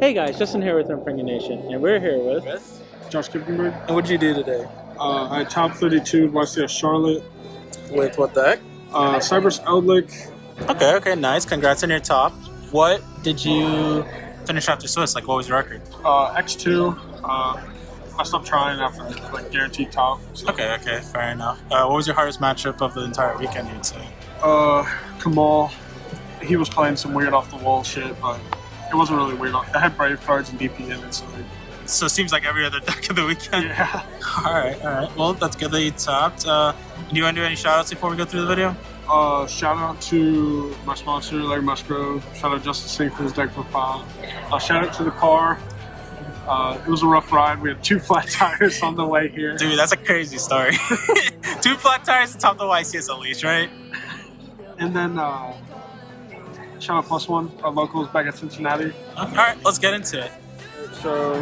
Hey guys, Justin here with RampenguNation, and we're here with Josh Kippenberg. And what'd you do today? I top 32 YCS Charlotte. With what the heck? Cyberse Eldlich. Okay, nice. Congrats on your top. What did you finish after Swiss? Like, what was your record? X2. I stopped trying after like guaranteed top. So. Okay, fair enough. What was your hardest matchup of the entire weekend, you'd say? Kamal. He was playing some weird off the wall shit, but it wasn't really weird. They had Brave cards and DP in it, So it seems like every other deck of the weekend. Yeah. All right. Well, that's good that you topped. Do you want to do any shoutouts before we go through the video? Shout out to my sponsor, Larry Musgrove. Shout out Justice Singh for his deck for 5. Shout out to the car. It was a rough ride. We had 2 flat tires on the way here. Dude, that's a crazy story. 2 flat tires to top the YCS Eldlich, right? And then shout out +1, our locals back at Cincinnati. All right, let's get into it. So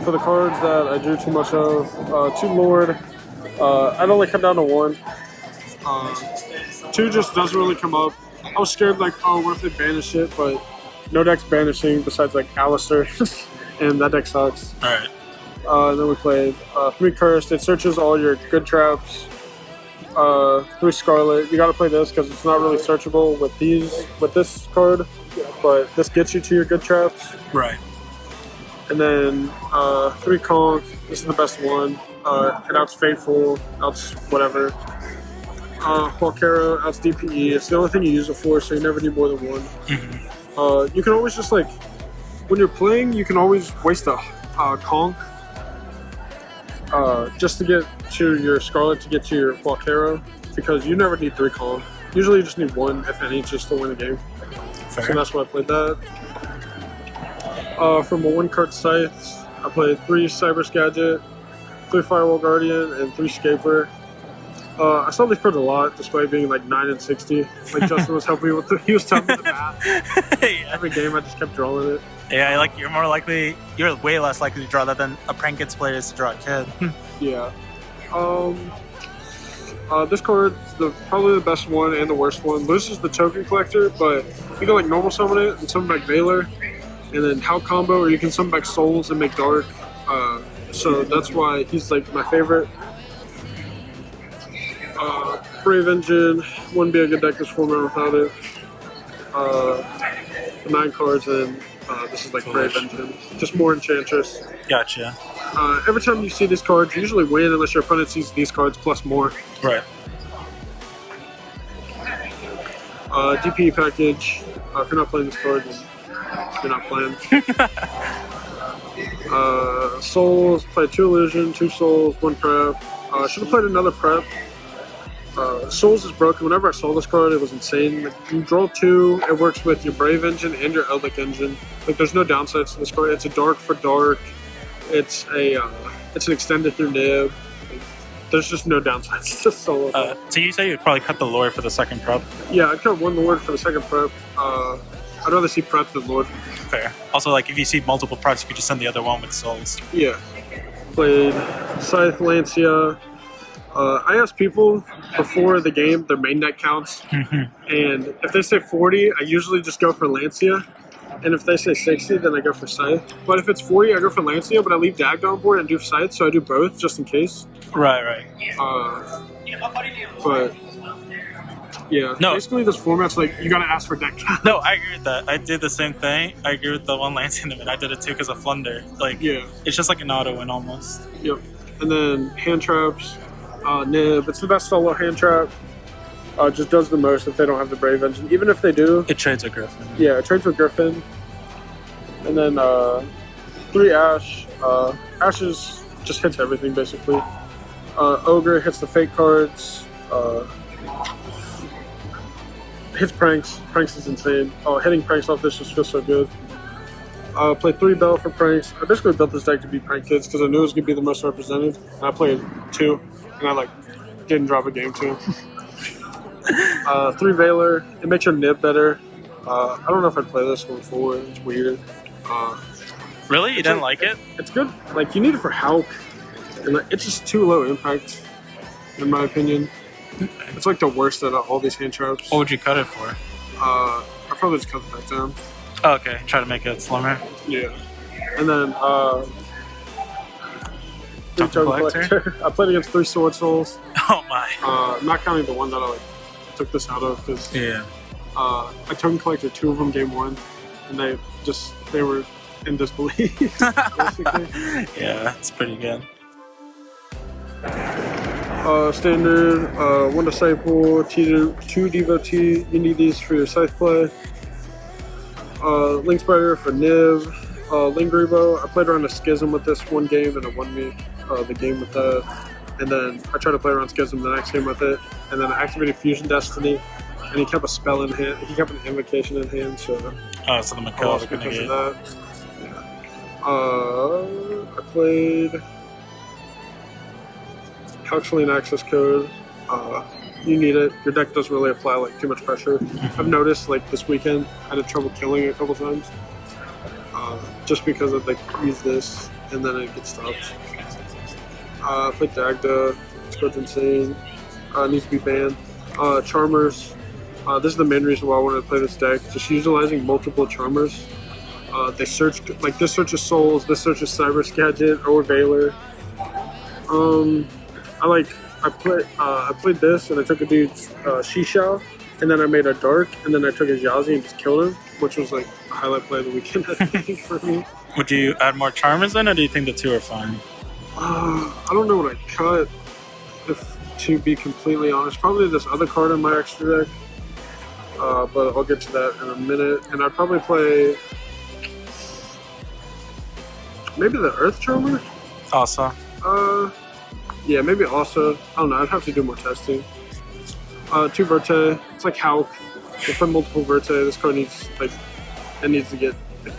for the cards that I drew too much of, 2 Lord. I'd only cut down to 1. 2 just doesn't really come up. I was scared like, oh, what if they banish it? But no deck's banishing besides like Alistair, and that deck sucks. All right. And then we played 3 Cursed. It searches all your good traps. 3 Scarlet. You got to play this because it's not really searchable with this card, but this gets you to your good traps. Right. And then 3 Conk. This is the best one. It outs Fateful, outs whatever. Walkera, outs DPE. It's the only thing you use it for, so you never need more than 1. Mm-hmm. You can always just like, when you're playing, you can always waste a Conk just to get to your Scarlet to get to your Walkera, because you never need 3 Conk. Usually you just need 1, if any, just to win the game. Fair. So that's why I played that. From a 1-card Scythe, I played 3 Cyberse Gadget, 3 Firewall Guardian, and 3 Scaper. I saw these cards a lot, despite being like 9 and 60. Like Justin was helping me with he was telling me the math. Yeah. Every game I just kept drawing it. Yeah, like you're way less likely to draw that than a Prank Kids player is to draw a kid. Yeah. This card is probably the best one and the worst one. This is the Token Collector, but you can like normal summon it and summon back Valor, and then How Combo, or you can summon back Souls and make Dark. So that's why he's like my favorite. Brave Engine wouldn't be a good deck this format without it. 9 cards, and this is like Brave Engine, just more Enchantress. Gotcha. Every time you see these cards, you usually win unless your opponent sees these cards plus more. Right. DP package. If you're not playing this card, then you're not playing. Souls, played 2 Illusion, 2 Souls, 1 Prep. Should have played another Prep. Souls is broken. Whenever I saw this card, it was insane. Like, you draw 2, it works with your Brave Engine and your Eldlich Engine. Like, there's no downsides to this card. It's a dark for dark. It's an extended through nib. Like, there's just no downsides to Soul. So you say you'd probably cut the lore for the second prep? Yeah, I'd cut 1 Lord for the second Prep. I'd rather see Prep than Lord. Fair. Also, like, if you see multiple preps, you could just send the other one with Souls. Yeah. Played Scythe, Lancia. I ask people before the game their main deck counts, and if they say 40, I usually just go for Lancia, and if they say 60, then I go for Scythe. But if it's 40, I go for Lancia, but I leave Dagda on board and do Scythe, so I do both just in case. Right. But yeah, no. Basically this format's like, you gotta ask for deck count. No, I agree with that. I did the same thing. I agree with the 1 Lancia in the mid. I did it too because of Flunder. Like, yeah, it's just like an auto win almost. Yep. And then hand traps. Nib, it's the best solo hand trap. Just does the most if they don't have the Brave Engine. Even if they do, it trades with Griffin. Yeah, it trades with Griffin. And then 3 Ash. Ash just hits everything basically. Ogre hits the fake cards. Hits Pranks. Pranks is insane. Hitting Pranks off this just feels so good. Played 3 Bell for Pranks. I basically built this deck to be Prank Kids because I knew it was going to be the most represented. And I played 2, and I didn't drop a game to him. 3 Valor. It makes your nib better. I don't know if I'd play this going forward. It's weird. Really? You didn't like it? It's good. Like, you need it for Hulk. And it's just too low impact, in my opinion. It's like the worst out of all these hand traps. What would you cut it for? I'd probably just cut it back down. Oh, okay, try to make it slimmer. Yeah. And then Three Token Token Collector. I played against 3 Sword Souls. Oh my. Not counting the one that I like took this out of because I token collected 2 of them game 1, and they were in disbelief. Basically. Yeah, it's pretty good. Standard, 1 Disciple, 2 Devotee. You need these for your scythe play. Link Spider for Niv. Lingribo. I played around a Schism with this one game, and it won me the game with that. And then I tried to play around Schism the next game with it, and then I activated Fusion Destiny, and he kept a spell in hand. He kept an invocation in hand, so. So the Makoa was gonna get. That. Yeah. I played Hauxlean Access Code. You need it. Your deck doesn't really apply like too much pressure. I've noticed like this weekend I had trouble killing a couple times, just because of like use this and then it gets stopped. I played Dagda. This card's insane. Needs to be banned. Charmers. This is the main reason why I wanted to play this deck. Just utilizing multiple Charmers. They search like this searches Souls, this searches Cyberse Gadget or Valor. I played this and I took a dude's Shishao, and then I made a Dark, and then I took his Yazi and just killed him, which was like a highlight play of the weekend, I think, for me. Would you add more Charmers in, or do you think the 2 are fine? I don't know what I cut, to be completely honest. Probably this other card in my extra deck, but I'll get to that in a minute. And I'd probably play maybe the Earth Charmer? Also. Yeah, maybe also. I don't know. I'd have to do more testing. 2 Verte. It's like Hulk. You put multiple Verte. This card needs to get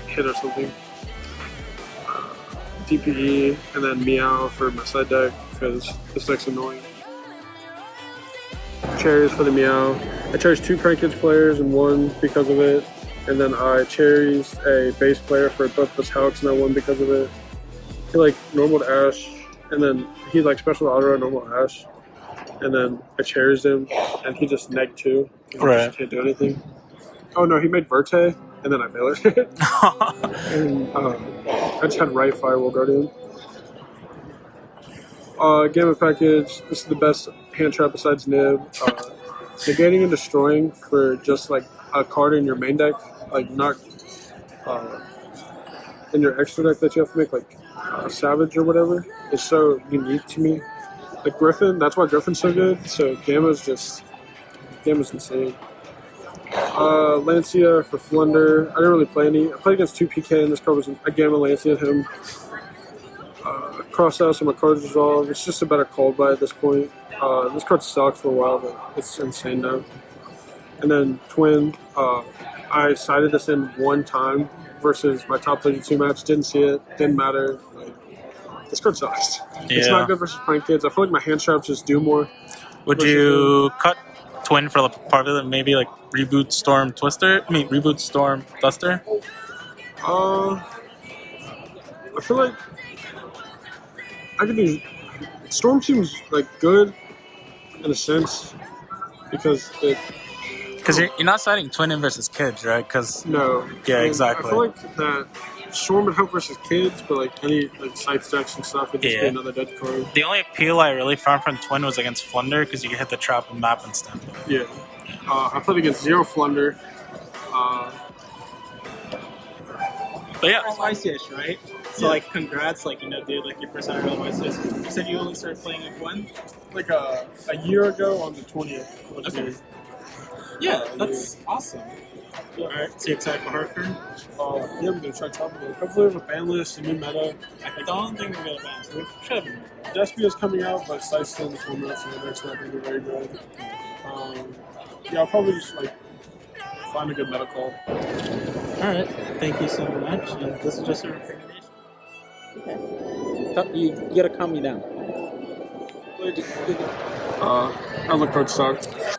hit or something. DPE and then Meow for my side deck because this deck's annoying. Cherries for the Meow. I chose 2 Crankage players and 1 because of it, and then I cherries a base player for both those Hulks and I won because of it. He like normal Ash, and then he like special auto normal Ash, and then I cherries him and he just neg 2. Right. Just can't do anything. Oh no, he made Verte and then I Valor it. And I just had right Firewall Guardian. Gamma Package. This is the best hand trap besides Nib. Negating and destroying for just like a card in your main deck, like not in your extra deck that you have to make, like Savage or whatever, is so unique to me. Like Griffin, that's why Griffin's so good. So Gamma's insane. Lancia for Flunder. I didn't really play any. I played against 2 PK and this card was a Gamma Lancia him. Cross out, so my card's resolved. It's just a better called by at this point. This card sucked for a while, but it's insane now. And then Twin. I sided this in 1 time versus my top 32 match. Didn't see it. Didn't matter. This card sucks. Yeah. It's not good versus prank kids. I feel like my hand traps just do more. Would you cut Twin for part of it? Maybe like reboot Storm Twister? Reboot Storm Duster? I feel like I could do. Storm seems like good in a sense because you're not siding Twin in versus kids, right? No. Yeah, exactly. I feel like that Storm would help versus kids, but like any like side stacks and stuff would just be another dead card. The only appeal I really found from Twin was against Flunder because you can hit the trap and map instant. Yeah. I played against 0 Flunder. But yeah. YCS, right? So like, congrats, like dude, like your first time real YCS. You said you only started playing like when? Like a year ago on the 20th. Okay. Yeah, that's awesome. Yeah. Alright, so you're excited for Hartford? Yeah, we're gonna try top of it. Hopefully we have a ban list, a new meta. I don't think we're gonna ban, so we should have. Despia's coming out, but Scythe's still in the format, so the deck's not gonna be very good. Yeah, I'll probably just like find a good meta call. Alright, thank you so much. And this is just a recommendation. Okay. You gotta calm me down. I look card stock.